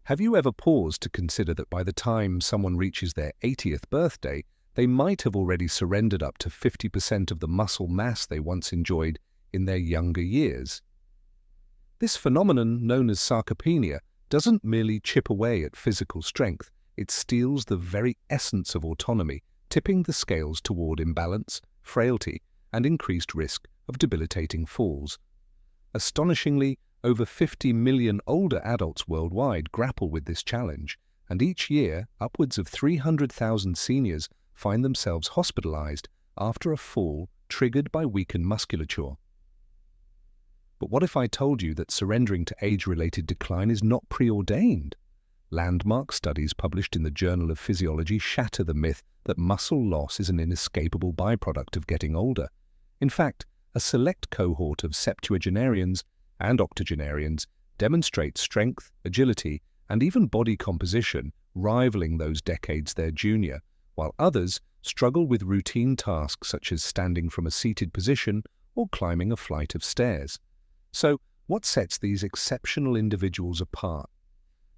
Have you ever paused to consider that by the time someone reaches their 80th birthday, they might have already surrendered up to 50% of the muscle mass they once enjoyed in their younger years? This phenomenon, known as sarcopenia, doesn't merely chip away at physical strength, it steals the very essence of autonomy, tipping the scales toward imbalance, frailty, and increased risk of debilitating falls. Astonishingly, over 50 million older adults worldwide grapple with this challenge, and each year, upwards of 300,000 seniors find themselves hospitalized after a fall triggered by weakened musculature. But what if I told you that surrendering to age-related decline is not preordained? Landmark studies published in the Journal of Physiology shatter the myth that muscle loss is an inescapable byproduct of getting older. In fact, a select cohort of septuagenarians and octogenarians demonstrate strength, agility, and even body composition rivaling those decades their junior, while others struggle with routine tasks such as standing from a seated position or climbing a flight of stairs. So, what sets these exceptional individuals apart?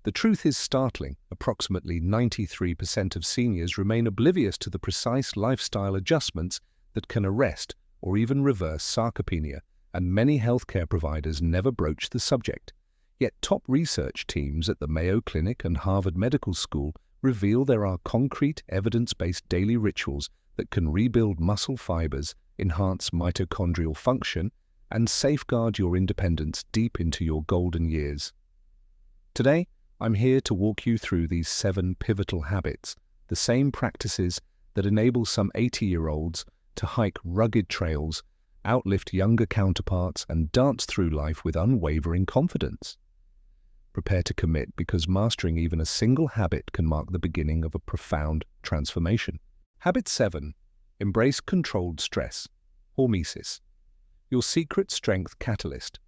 The truth is startling. Approximately 93% of seniors remain oblivious to the precise lifestyle adjustments that can arrest or even reverse sarcopenia, and many healthcare providers never broach the subject. Yet top research teams at the Mayo Clinic and Harvard Medical School reveal there are concrete, evidence-based daily rituals that can rebuild muscle fibers, enhance mitochondrial function, and safeguard your independence deep into your golden years. Today, I'm here to walk you through these 7 pivotal habits, the same practices that enable some 80-year-olds to hike rugged trails, outlift younger counterparts, and dance through life with unwavering confidence. Prepare to commit, because mastering even a single habit can mark the beginning of a profound transformation. Habit 7. Embrace controlled stress. Hormesis. Your secret strength catalyst.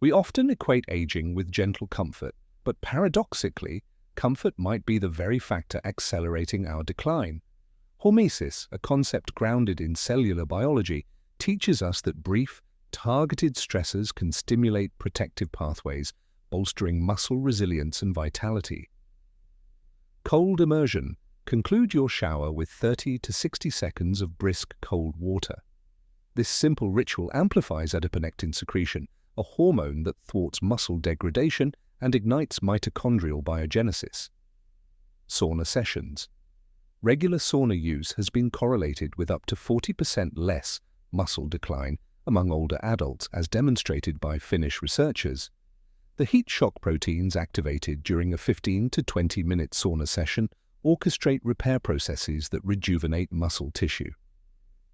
We often equate aging with gentle comfort, but paradoxically, comfort might be the very factor accelerating our decline. Hormesis, a concept grounded in cellular biology, teaches us that brief, targeted stressors can stimulate protective pathways, bolstering muscle resilience and vitality. Cold immersion. Conclude your shower with 30 to 60 seconds of brisk cold water. This simple ritual amplifies adiponectin secretion, a hormone that thwarts muscle degradation and ignites mitochondrial biogenesis. Sauna sessions. Regular sauna use has been correlated with up to 40% less muscle decline among older adults, as demonstrated by Finnish researchers. The heat shock proteins activated during a 15 to 20-minute sauna session orchestrate repair processes that rejuvenate muscle tissue.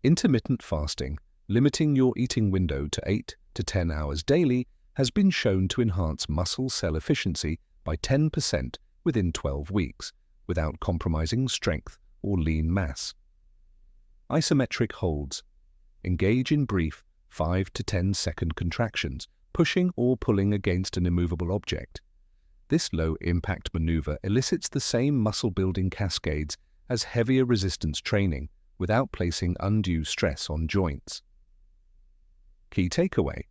Intermittent fasting, limiting your eating window to 8 to 10 hours daily, has been shown to enhance muscle cell efficiency by 10% within 12 weeks, without compromising strength or lean mass. Isometric holds. Engage in brief 5 to 10-second contractions, pushing or pulling against an immovable object. This low-impact maneuver elicits the same muscle-building cascades as heavier resistance training, without placing undue stress on joints. Key takeaway.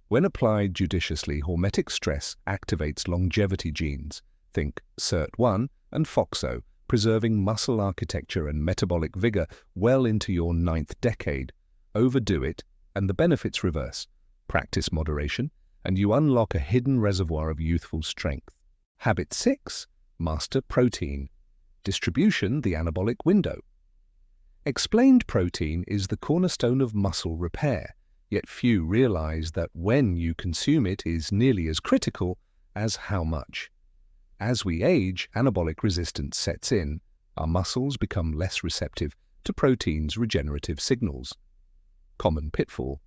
When applied judiciously, hormetic stress activates longevity genes, think SIRT1 and FOXO, preserving muscle architecture and metabolic vigor well into your 9th decade. Overdo it, and the benefits reverse. Practice moderation, and you unlock a hidden reservoir of youthful strength. Habit 6. Master protein. Distribution, the anabolic window. Explained protein is the cornerstone of muscle repair, yet few realize that when you consume it is nearly as critical as how much. As we age, anabolic resistance sets in. Our muscles become less receptive to protein's regenerative signals. Common pitfall.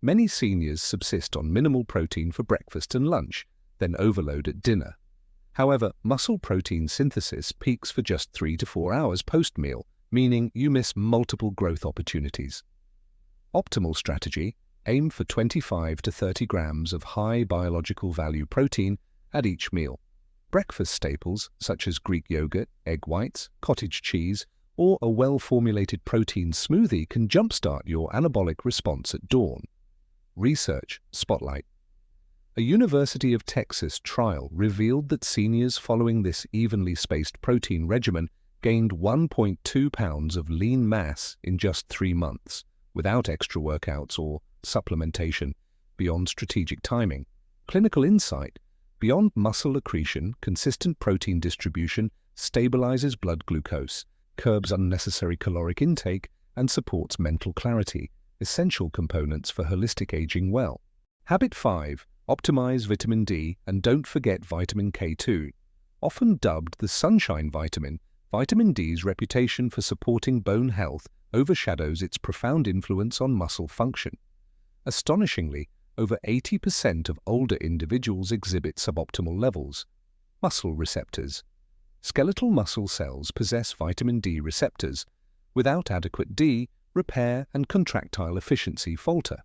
Many seniors subsist on minimal protein for breakfast and lunch, then overload at dinner. However, muscle protein synthesis peaks for just 3 to 4 hours post-meal, meaning you miss multiple growth opportunities. Optimal strategy: aim for 25 to 30 grams of high biological value protein at each meal. Breakfast staples such as Greek yogurt, egg whites, cottage cheese, or a well-formulated protein smoothie can jumpstart your anabolic response at dawn. Research spotlight. A University of Texas trial revealed that seniors following this evenly spaced protein regimen gained 1.2 pounds of lean mass in just 3 months, without extra workouts or supplementation, beyond strategic timing. Clinical insight: beyond muscle accretion, consistent protein distribution stabilizes blood glucose, curbs unnecessary caloric intake, and supports mental clarity, essential components for holistic aging well. Habit 5. Optimize vitamin D and don't forget vitamin K2. Often dubbed the sunshine vitamin, vitamin D's reputation for supporting bone health overshadows its profound influence on muscle function. Astonishingly, over 80% of older individuals exhibit suboptimal levels. Muscle receptors. Skeletal muscle cells possess vitamin D receptors. Without adequate D, repair and contractile efficiency falter.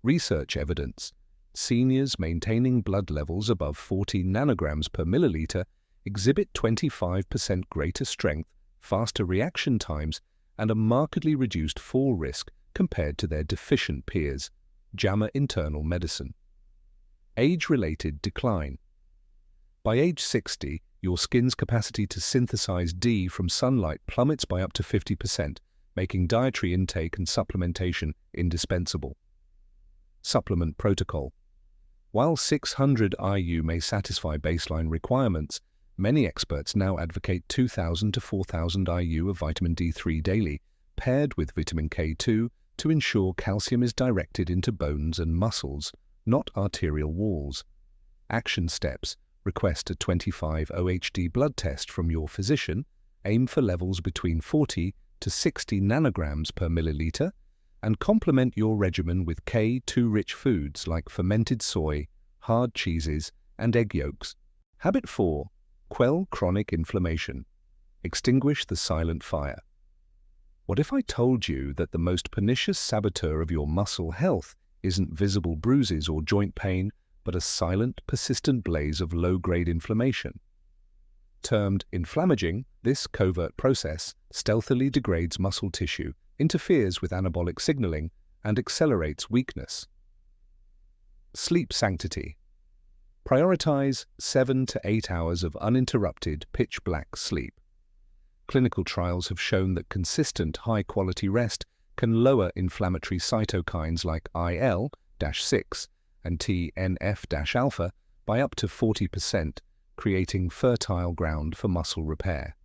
Research evidence: seniors maintaining blood levels above 40 nanograms per milliliter exhibit 25% greater strength, faster reaction times, and a markedly reduced fall risk compared to their deficient peers. JAMA Internal Medicine. Age-related decline. By age 60, your skin's capacity to synthesize D from sunlight plummets by up to 50%, making dietary intake and supplementation indispensable. Supplement protocol. While 600 IU may satisfy baseline requirements, many experts now advocate 2,000 to 4,000 IU of vitamin D3 daily, paired with vitamin K2 to ensure calcium is directed into bones and muscles, not arterial walls. Action steps: request a 25 OHD blood test from your physician, aim for levels between 40 to 60 nanograms per milliliter, and complement your regimen with K2-rich foods like fermented soy, hard cheeses, and egg yolks. Habit 4. Quell chronic inflammation. Extinguish the silent fire. What if I told you that the most pernicious saboteur of your muscle health isn't visible bruises or joint pain, but a silent, persistent blaze of low-grade inflammation? Termed inflammaging, this covert process stealthily degrades muscle tissue, interferes with anabolic signaling, and accelerates weakness. Sleep sanctity. Prioritize 7 to 8 hours of uninterrupted, pitch-black sleep. Clinical trials have shown that consistent, high-quality rest can lower inflammatory cytokines like IL-6 and TNF-alpha by up to 40%, creating fertile ground for muscle repair.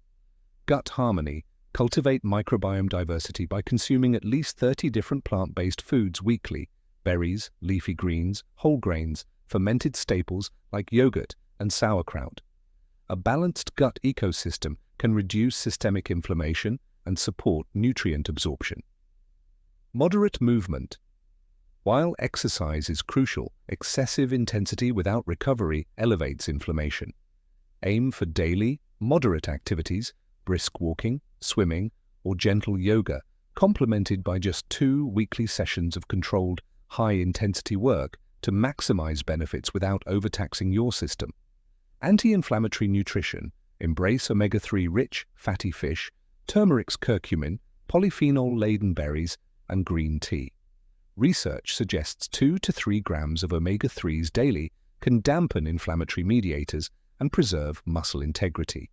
Gut harmony. Cultivate microbiome diversity by consuming at least 30 different plant-based foods weekly: berries, leafy greens, whole grains, fermented staples like yogurt and sauerkraut. A balanced gut ecosystem can reduce systemic inflammation and support nutrient absorption. Moderate movement. While exercise is crucial, excessive intensity without recovery elevates inflammation. Aim for daily, moderate activities: brisk walking, swimming, or gentle yoga, complemented by just 2 weekly sessions of controlled, high-intensity work to maximize benefits without overtaxing your system. Anti-inflammatory nutrition. Embrace omega-3 rich, fatty fish, turmeric's curcumin, polyphenol-laden berries, and green tea. Research suggests 2 to 3 grams of omega-3s daily can dampen inflammatory mediators and preserve muscle integrity.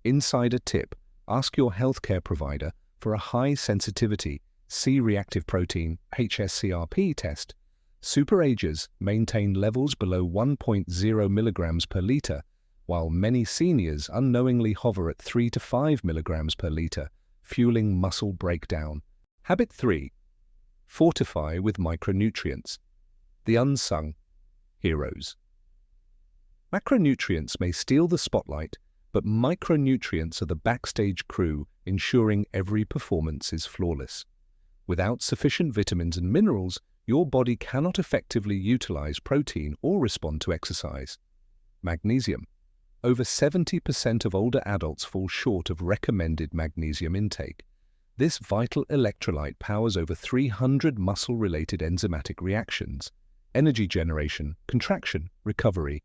Insider tip: ask your healthcare provider for a high-sensitivity C-reactive protein (HSCRP) test. Superagers maintain levels below 1.0 milligrams per liter, while many seniors unknowingly hover at 3 to 5 milligrams per liter, fueling muscle breakdown. Habit 3. Fortify with micronutrients. The unsung heroes. Macronutrients may steal the spotlight, but micronutrients are the backstage crew ensuring every performance is flawless. Without sufficient vitamins and minerals, your body cannot effectively utilize protein or respond to exercise. Magnesium. Over 70% of older adults fall short of recommended magnesium intake. This vital electrolyte powers over 300 muscle-related enzymatic reactions: energy generation, contraction, recovery.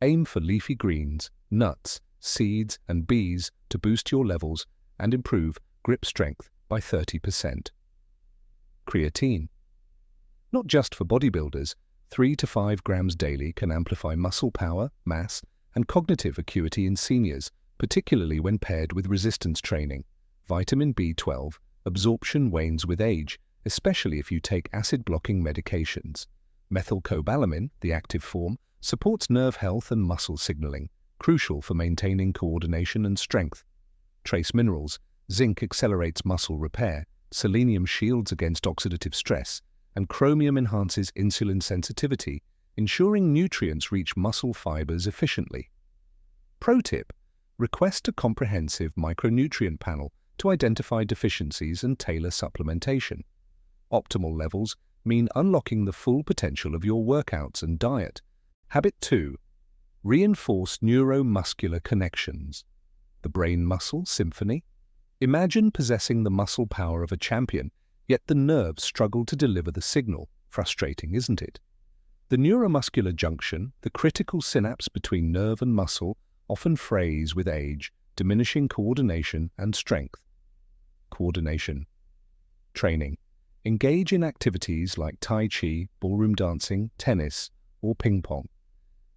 Aim for leafy greens, nuts, seeds, and bees to boost your levels and improve grip strength by 30%. Creatine. Not just for bodybuilders, 3 to 5 grams daily can amplify muscle power, mass, and cognitive acuity in seniors, particularly when paired with resistance training. Vitamin B12 absorption wanes with age, especially if you take acid-blocking medications. Methylcobalamin, the active form, supports nerve health and muscle signaling, crucial for maintaining coordination and strength. Trace minerals. Zinc accelerates muscle repair, selenium shields against oxidative stress, and chromium enhances insulin sensitivity, ensuring nutrients reach muscle fibers efficiently. Pro tip: request a comprehensive micronutrient panel to identify deficiencies and tailor supplementation. Optimal levels mean unlocking the full potential of your workouts and diet. Habit 2. Reinforce neuromuscular connections. The brain-muscle symphony. Imagine possessing the muscle power of a champion, yet the nerves struggle to deliver the signal. Frustrating, isn't it? The neuromuscular junction, the critical synapse between nerve and muscle, often frays with age, diminishing coordination and strength. Coordination. Training. Engage in activities like Tai Chi, ballroom dancing, tennis, or ping pong.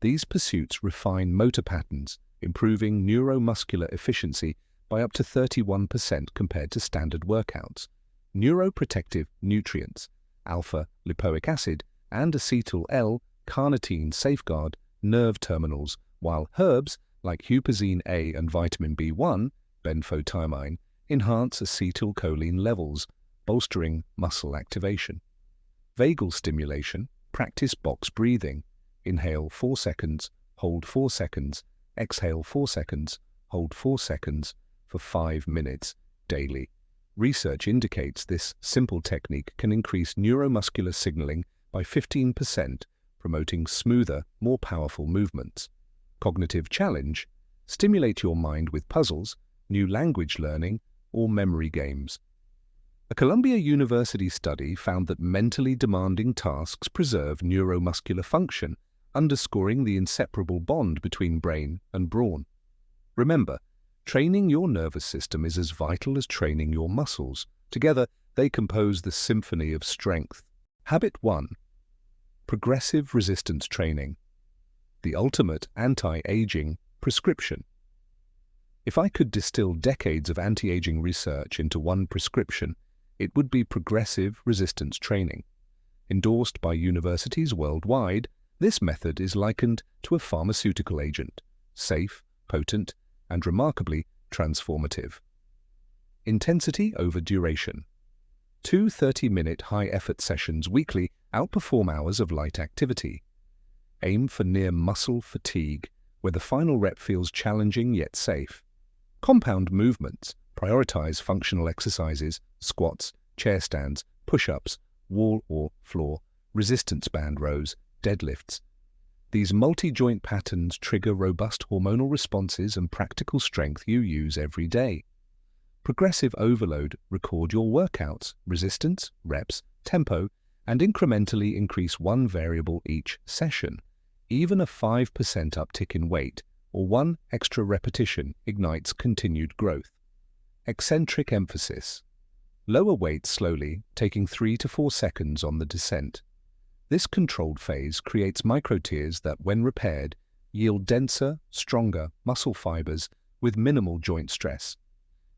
These pursuits refine motor patterns, improving neuromuscular efficiency by up to 31% compared to standard workouts. Neuroprotective nutrients, alpha-lipoic acid and acetyl L-carnitine safeguard nerve terminals, while herbs like huperzine A and vitamin B1, benfotiamine, enhance acetylcholine levels, bolstering muscle activation. Vagal stimulation. Practice box breathing. Inhale 4 seconds, hold 4 seconds, exhale 4 seconds, hold 4 seconds for 5 minutes daily. Research indicates this simple technique can increase neuromuscular signaling by 15%, promoting smoother, more powerful movements. Cognitive challenge. Stimulate your mind with puzzles, new language learning, or memory games. A Columbia University study found that mentally demanding tasks preserve neuromuscular function, underscoring the inseparable bond between brain and brawn. Remember, training your nervous system is as vital as training your muscles. Together, they compose the symphony of strength. Habit 1. Progressive resistance training. The ultimate anti-aging prescription. If I could distill decades of anti-aging research into one prescription, it would be progressive resistance training. Endorsed by universities worldwide, this method is likened to a pharmaceutical agent, safe, potent, and remarkably transformative. Intensity over duration. 2 30-minute high-effort sessions weekly outperform hours of light activity. Aim for near muscle fatigue, where the final rep feels challenging yet safe. Compound movements. Prioritize functional exercises, squats, chair stands, push-ups, wall or floor, resistance band rows, deadlifts. These multi-joint patterns trigger robust hormonal responses and practical strength you use every day. Progressive overload. Record your workouts, resistance, reps, tempo, and incrementally increase one variable each session. Even a 5% uptick in weight or one extra repetition ignites continued growth. Eccentric emphasis. Lower weight slowly, taking 3 to 4 seconds on the descent. This controlled phase creates microtears that, when repaired, yield denser, stronger muscle fibers with minimal joint stress.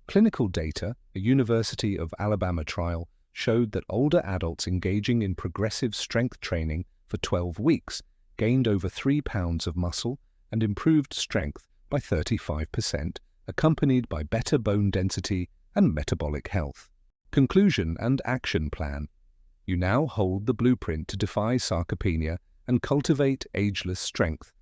Clinical data, a University of Alabama trial, showed that older adults engaging in progressive strength training for 12 weeks gained over 3 pounds of muscle and improved strength by 35%, accompanied by better bone density and metabolic health. Conclusion and action plan. You now hold the blueprint to defy sarcopenia and cultivate ageless strength.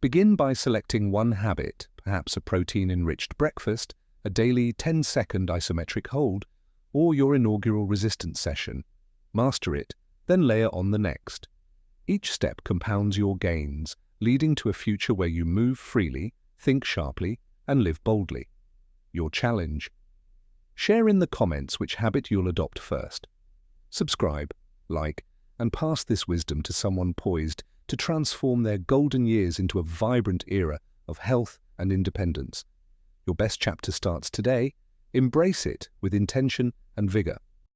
Begin by selecting one habit, perhaps a protein-enriched breakfast, a daily 10-second isometric hold, or your inaugural resistance session. Master it, then layer on the next. Each step compounds your gains, leading to a future where you move freely, think sharply, and live boldly. Your challenge. Share in the comments which habit you'll adopt first. Subscribe, like, and pass this wisdom to someone poised to transform their golden years into a vibrant era of health and independence. Your best chapter starts today. Embrace it with intention and vigor.